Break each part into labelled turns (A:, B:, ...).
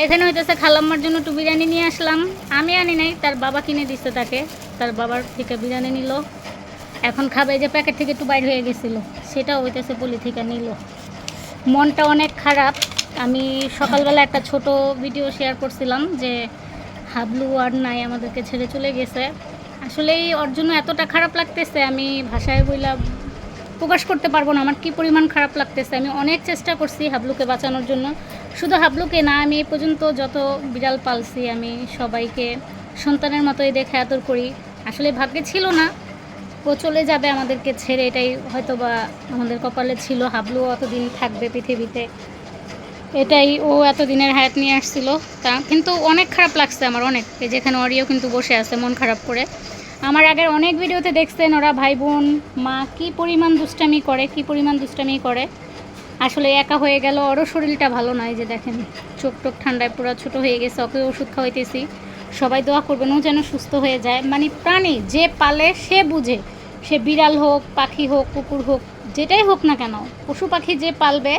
A: এখানে হইতেছে খালাম্মার জন্য একটু বিরিয়ানি নিয়ে আসলাম। আমি আনি নাই, তার বাবা কিনে দিচ্ছে তাকে, তার বাবার থেকে বিরিয়ানি নিল। এখন খাবে, যে প্যাকেট থেকে একটু বাইর হয়ে গেছিলো সেটাও হইতেছে পলি থেকে নিল। মনটা অনেক খারাপ। আমি সকালবেলা একটা ছোট ভিডিও শেয়ার করছিলাম যে হাবলু আর নাই, আমাদেরকে ছেড়ে চলে গেছে। আসলেই ওর জন্য এতটা খারাপ লাগতেছে, আমি ভাষায় বইলা প্রকাশ করতে পারবো না আমার কী পরিমাণ খারাপ লাগতেছে। আমি অনেক চেষ্টা করছি হাবলুকে বাঁচানোর জন্য, শুধু হাবলুকে না, আমি এই পর্যন্ত যত বিড়াল পালছি আমি সবাইকে সন্তানের মতোই দেখে আদর করি। আসলে ভাগ্যে ছিল না ও চলে যাবে আমাদেরকে ছেড়ে, এটাই হয়তো বা আমাদের কপালে ছিল। হাবলু অতদিন থাকবে পৃথিবীতে, এটাই ও এতদিনের হায়াত নিয়ে আসছিল। তা কিন্তু অনেক খারাপ লাগছে আমার, অনেক। যেখানে অরিও কিন্তু বসে আছে মন খারাপ করে। আমার আগের অনেক ভিডিওতে দেখছেন ওরা ভাই বোন মা কী পরিমাণ দুষ্টামি করে। আসলে একা হয়ে গেল, ওরও শরীরটা ভালো নয়, যে দেখেন চোখ টোক ঠান্ডায় পুরো ছোটো হয়ে গেছে। ওকে ওষুধ খাওয়াইতেছি, সবাই দোয়া করবেন ও যেন সুস্থ হয়ে যায়। মানে প্রাণী যে পালে সে বুঝে, সে বিড়াল হোক, পাখি হোক, কুকুর হোক, যেটাই হোক না কেন, পশু পাখি যে পালবে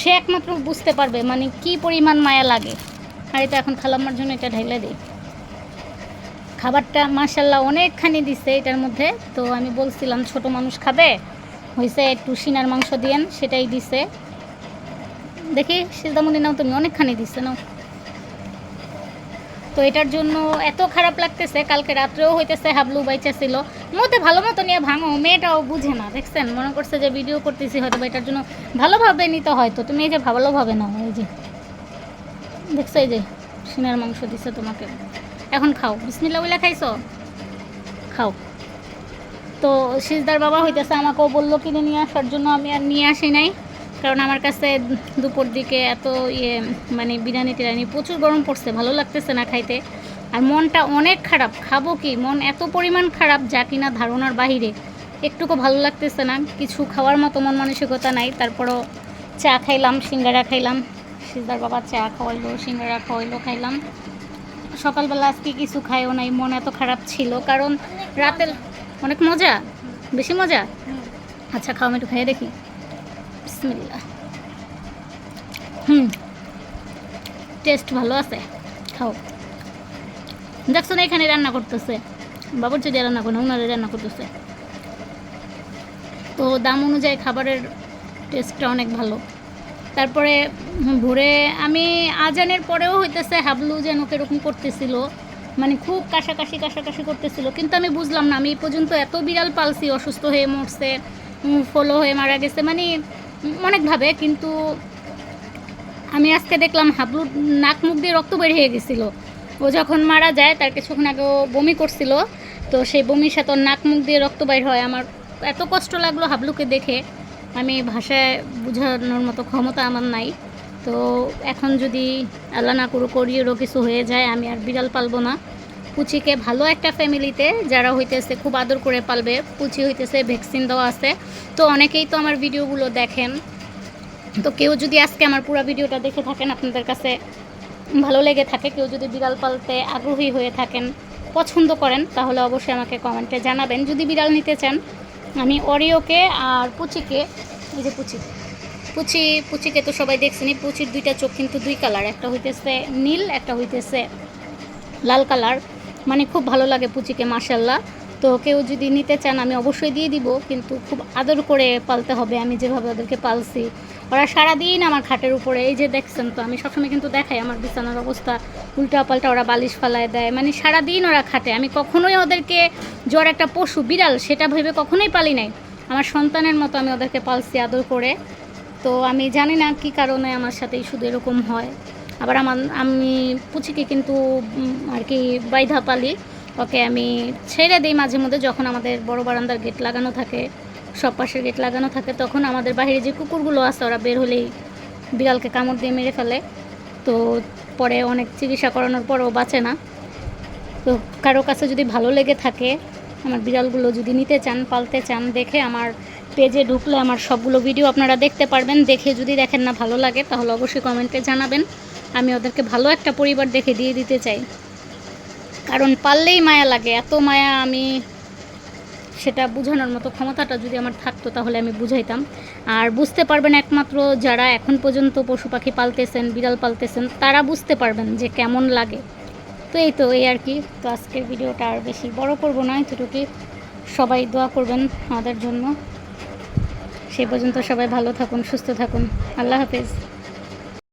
A: সে একমাত্র বুঝতে পারবে মানে কি পরিমাণ মায়া লাগে। আর এটা এখন খালাম্মার জন্য এটা ঢাইলা দিই। খাবারটা মাশাল্লাহ অনেকখানি দিছে এটার মধ্যে। তো আমি বলছিলাম ছোট মানুষ খাবে, হয়েছে একটু সিনার মাংস দিয়েন, সেটাই দিছে। দেখি সিজদামণি নাও, তুমি অনেকখানি দিচ্ছে নাও। তো এটার জন্য এত খারাপ লাগতেছে। কালকে রাত্রেও হইতেছে হাবলু বাইচা ছিল, মধ্যে ভালো মতো নিয়ে ভাঙো, মেয়েটাও বুঝে না, দেখছেন মনে করছে যে ভিডিও করতেছি হয়তো বা এটার জন্য ভালোভাবে নিতে হয়তো। তুমি এই যে ভালোভাবে নাও, এই যে দেখছো, এই যে সিনার মাংস দিচ্ছে তোমাকে, এখন খাও। বিসমিল্লাহ বলে খাইছো, খাও। তো সিজদার বাবা হইতেছে আমাকেও বললো কিনে নিয়ে আসার জন্য, আমি আর নিয়ে আসি নাই, কারণ আমার কাছে দুপুর দিকে এত মানে বিরিয়ানি টিরানি প্রচুর গরম পড়ছে, ভালো লাগতেছে না খাইতে। আর মনটা অনেক খারাপ, খাবো কি, মন এত পরিমাণ খারাপ যা কিনা ধারণার বাহিরে। একটুকু ভালো লাগতেছে না, কিছু খাওয়ার মতো মন মানসিকতা নাই। তারপরও চা খাইলাম, সিঙ্গারা খাইলাম, সিজদার বাবা চা খাওয়াইলো, সিঙ্গারা খাওয়াইলো, খাইলাম। সকালবেলা আজকে কিছু খাইও নাই, মন এত খারাপ ছিল, কারণ রাতের অনেক মজা, বেশি মজা। আচ্ছা খাও, আমি একটু খাইয়ে দেখি। বিসমিল্লাহ। টেস্ট ভালো আছে, খাও। দেখছো না এখানে রান্না করতেছে, বাবুর যদি রান্না করে না, ওনারে রান্না করতেছে। তো দাম অনুযায়ী খাবারের টেস্টটা অনেক ভালো। তারপরে ভোরে আমি আজানের পরেও হইতেছে হাবলু যেন কীরকম করতেছিল, মানে খুব কাশাকাশি করতেছিল। কিন্তু আমি বুঝলাম না, আমি এই পর্যন্ত এত বিড়াল পালছি, অসুস্থ হয়ে মরছে, ফলো হয়ে মারা গেছে, মানে অনেকভাবে। কিন্তু আমি আজকে দেখলাম হাবলুর নাক মুখ দিয়ে রক্ত বের হয়ে গেছিলো। ও যখন মারা যায় তার কিছুক্ষণ আগে ও বমি করছিল, তো সেই বমির সাথে ওর নাক মুখ দিয়ে রক্ত বের হয়। আমার এত কষ্ট লাগলো হাবলুকে দেখে, আমি ভাষায় বোঝানোর মতো ক্ষমতা আমার নাই। তো এখন যদি আল্লাহ না করুক করিয়েরও কিছু হয়ে যায়, আমি আর বিড়াল পালবো না। পুচিকে ভালো একটা ফ্যামিলিতে যারা হইতেছে খুব আদর করে পালবে, পুচি হইতেছে ভ্যাকসিন দেওয়া আছে। তো অনেকেই তো আমার ভিডিওগুলো দেখেন, তো কেউ যদি আজকে আমার পুরো ভিডিওটা দেখে থাকেন, আপনাদের কাছে ভালো লেগে থাকে, কেউ যদি বিড়াল পালতে আগ্রহী হয়ে থাকেন, পছন্দ করেন, তাহলে অবশ্যই আমাকে কমেন্টে জানাবেন। যদি বিড়াল নিতে চান, আমি অরিওকে আর পুচিকে, এই যে পুচিকে তো সবাই দেখছেনই। পুচির দুইটা চোখ কিন্তু দুই কালার, একটা হইতেছে নীল, একটা হইতেছে লাল কালার, মানে খুব ভালো লাগে পুচিকে, মাশাল্লাহ। তো কেউ যদি নিতে চান আমি অবশ্যই দিয়ে দিব, কিন্তু খুব আদর করে পালতে হবে, আমি যেভাবে ওদেরকে পালছি। ওরা সারাদিন আমার খাটের উপরে, এই যে দেখছেন তো, আমি সবসময় কিন্তু দেখাই আমার বিছানার অবস্থা, উল্টা পাল্টা ওরা বালিশ ফালায় দেয়, মানে সারাদিন ওরা খাটে। আমি কখনোই ওদেরকে জ্বর একটা পশু বিড়াল সেটা ভেবে কখনোই পালি নাই, আমার সন্তানের মতো আমি ওদেরকে পালছি আদর করে। তো আমি জানি না কী কারণে আমার সাথেই শুধু এরকম হয়। আবার আমি পুচিকে কিন্তু আর কি বাইধা পালি, ওকে আমি ছেড়ে দিই মাঝে মধ্যে, যখন আমাদের বড় বারান্দার গেট লাগানো থাকে, সব পাশের গেট লাগানো থাকে, তখন আমাদের বাইরে যে কুকুরগুলো আছে ওরা বের হলেই বিড়ালকে কামড় দিয়ে মেরে ফেলে। তো পরে অনেক চিকিৎসা করানোর পরও বাঁচে না। তো কারো কাছে যদি ভালো লেগে থাকে, আমার বিড়ালগুলো যদি নিতে চান, পালতে চান, দেখে আমার পেজে ঢুকলে আমার সবগুলো ভিডিও আপনারা দেখতে পারবেন। দেখে যদি দেখেন না ভালো লাগে, তাহলে অবশ্যই কমেন্টে জানাবেন, আমি ওদেরকে ভালো একটা পরিবার দেখে দিয়ে দিতে চাই। কারণ পাললেই মায়া লাগে, এত মায়া আমি সেটা বোঝানোর মতো ক্ষমতাটা যদি আমার থাকতো তাহলে আমি বুঝাইতাম। আর বুঝতে পারবেন একমাত্র যারা এখন পর্যন্ত পশু পাখি পালতেছেন, বিড়াল পালতেছেন, তারা বুঝতে পারবেন যে কেমন লাগে। তো এই আর কি। তো আজকের ভিডিওটা আর বেশি বড় করব না, এতটুকুই। সবাই দোয়া করবেন আমাদের জন্য। সেই পর্যন্ত সবাই ভালো থাকুন, সুস্থ থাকুন। আল্লাহ হাফেজ।